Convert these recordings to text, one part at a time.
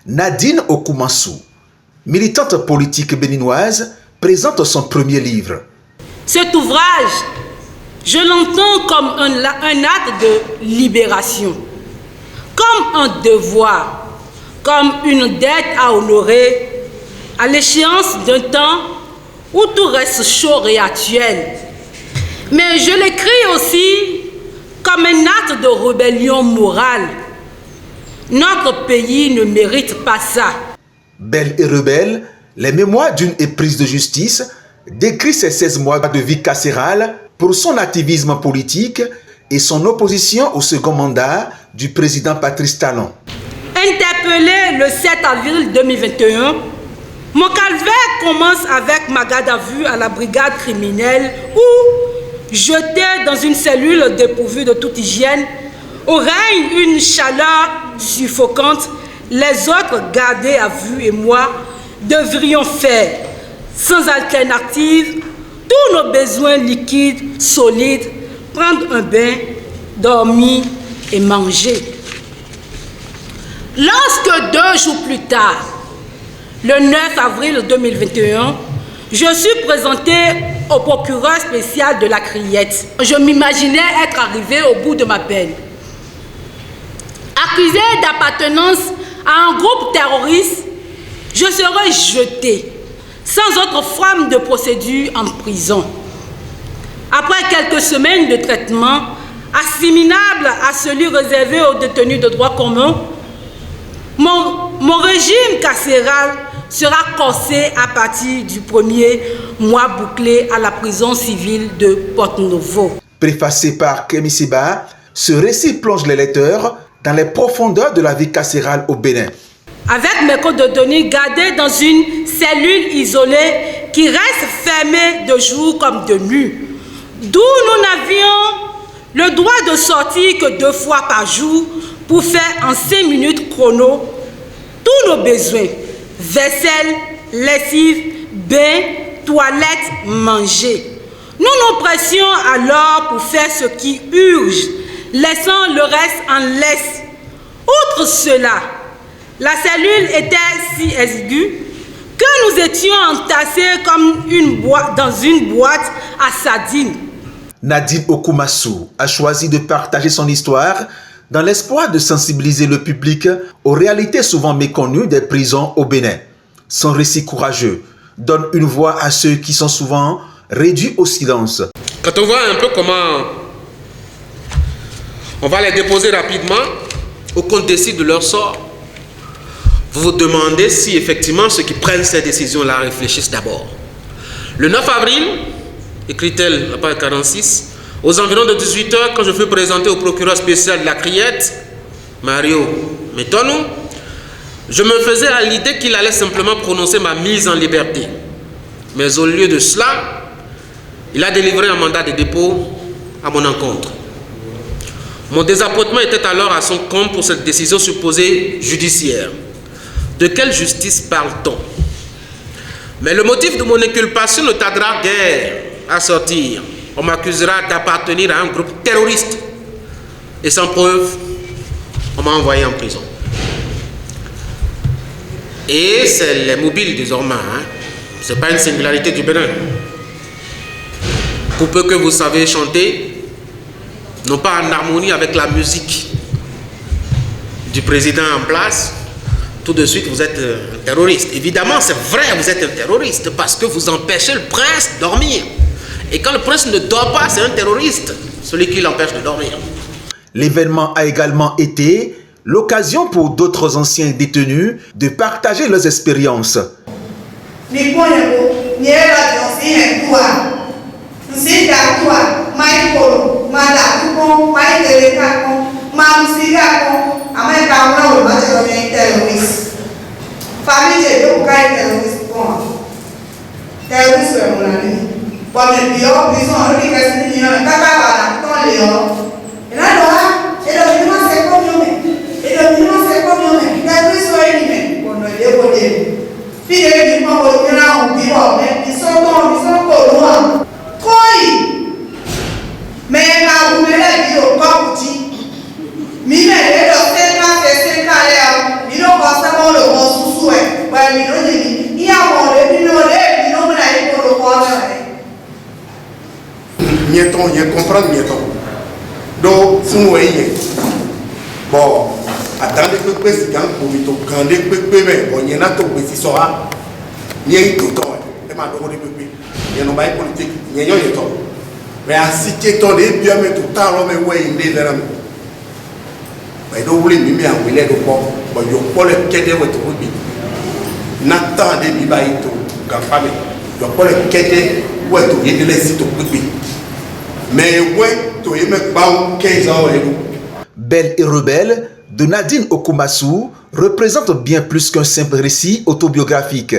Nadine Okumassou, militante politique béninoise, présente son premier livre. Cet ouvrage, je l'entends comme un acte de libération, comme un devoir, comme une dette à honorer à l'échéance d'un temps où tout reste chaud et actuel. Mais je l'écris aussi comme un acte de rébellion morale. Notre pays ne mérite pas ça. Belle et rebelle, les mémoires d'une éprise de justice décrit ses 16 mois de vie carcérale pour son activisme politique et son opposition au second mandat du président Patrice Talon. Interpellé le 7 avril 2021, mon calvaire commence avec ma garde à vue à la brigade criminelle où, jeté dans une cellule dépourvue de toute hygiène, où règne une chaleur suffocante, les autres gardés à vue et moi devrions faire, sans alternative, tous nos besoins liquides, solides, prendre un bain, dormir et manger. Lorsque 2 jours plus tard, le 9 avril 2021, je suis présentée au procureur spécial de la Criette. Je m'imaginais être arrivée au bout de ma peine. Accusée d'appartenance à un groupe terroriste, je serai jetée, sans autre forme de procédure, en prison. Après quelques semaines de traitement, assimilable à celui réservé aux détenus de droit commun, mon régime carcéral sera corsé à partir du premier mois bouclé à la prison civile de Porto-Novo. Préfacé par Kémy Séba, ce récit plonge les lecteurs dans les profondeurs de la vie carcérale au Bénin. Avec mes co-détenus gardés dans une cellule isolée qui reste fermée de jour comme de nuit, d'où nous n'avions le droit de sortir que 2 fois par jour pour faire en 5 minutes chrono tous nos besoins, vaisselle, lessive, bain, toilette, manger. Nous nous pressions alors pour faire ce qui urge, laissant le reste en laisse. Outre cela, la cellule était si exiguë que nous étions entassés comme dans une boîte à sardines. Nadine Okumassou a choisi de partager son histoire dans l'espoir de sensibiliser le public aux réalités souvent méconnues des prisons au Bénin. Son récit courageux donne une voix à ceux qui sont souvent réduits au silence. Quand on voit un peu comment on va les déposer rapidement ou qu'on décide de leur sort, vous vous demandez si effectivement ceux qui prennent ces décisions-là réfléchissent d'abord. Le 9 avril, écrit-elle à page 46, aux environs de 18h, quand je fus présenté au procureur spécial de la Criette, Mario Metonou, je me faisais à l'idée qu'il allait simplement prononcer ma mise en liberté. Mais au lieu de cela, il a délivré un mandat de dépôt à mon encontre. Mon désappointement était alors à son compte pour cette décision supposée judiciaire. De quelle justice parle-t-on? Mais le motif de mon inculpation ne tardera guère à sortir. On m'accusera d'appartenir à un groupe terroriste. Et sans preuve, on m'a envoyé en prison. Et c'est les mobiles désormais. Ce n'est pas une singularité du Bénin. Pour peu que vous savez chanter, non pas en harmonie avec la musique du président en place, tout de suite vous êtes un terroriste. Évidemment, c'est vrai, vous êtes un terroriste parce que vous empêchez le prince de dormir. Et quand le prince ne dort pas, c'est un terroriste, celui qui l'empêche de dormir. L'événement a également été l'occasion pour d'autres anciens détenus de partager leurs expériences. Mi me le lo tenga que se calea, mi no pasa por lo Nieton, il comprendre Nieton. Donc, si vous voyez, bon, attendez que le président, pour vous grandir, bon, il y en a tout qui sera, il y a tout le temps, il y a tout le il y a une politique, il y a tout. Mais à si tu es tombé, bien, mais tout le temps, mais ouais, il est vers nous. Mais donc, vous voulez mimer en ville de quoi? Bon, il y a pas le quai de votre rugby. N'attendez pas tout, quand famille. Il n'y a pas le quai de votre rugby, il y a des sites au rugby. Mais ouais, tu es même pas 15 ans. Belle et rebelle de Nadine Okumasu représente bien plus qu'un simple récit autobiographique.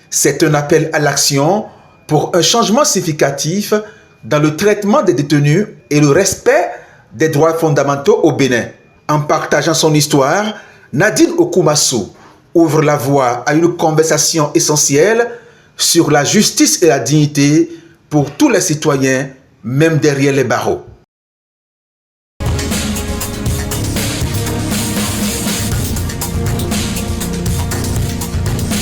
C'est un appel à l'action pour un changement significatif dans le traitement des détenus et le respect des droits fondamentaux au Bénin. En partageant son histoire, Nadine Okumasu ouvre la voie à une conversation essentielle sur la justice et la dignité pour tous les citoyens, même derrière les barreaux.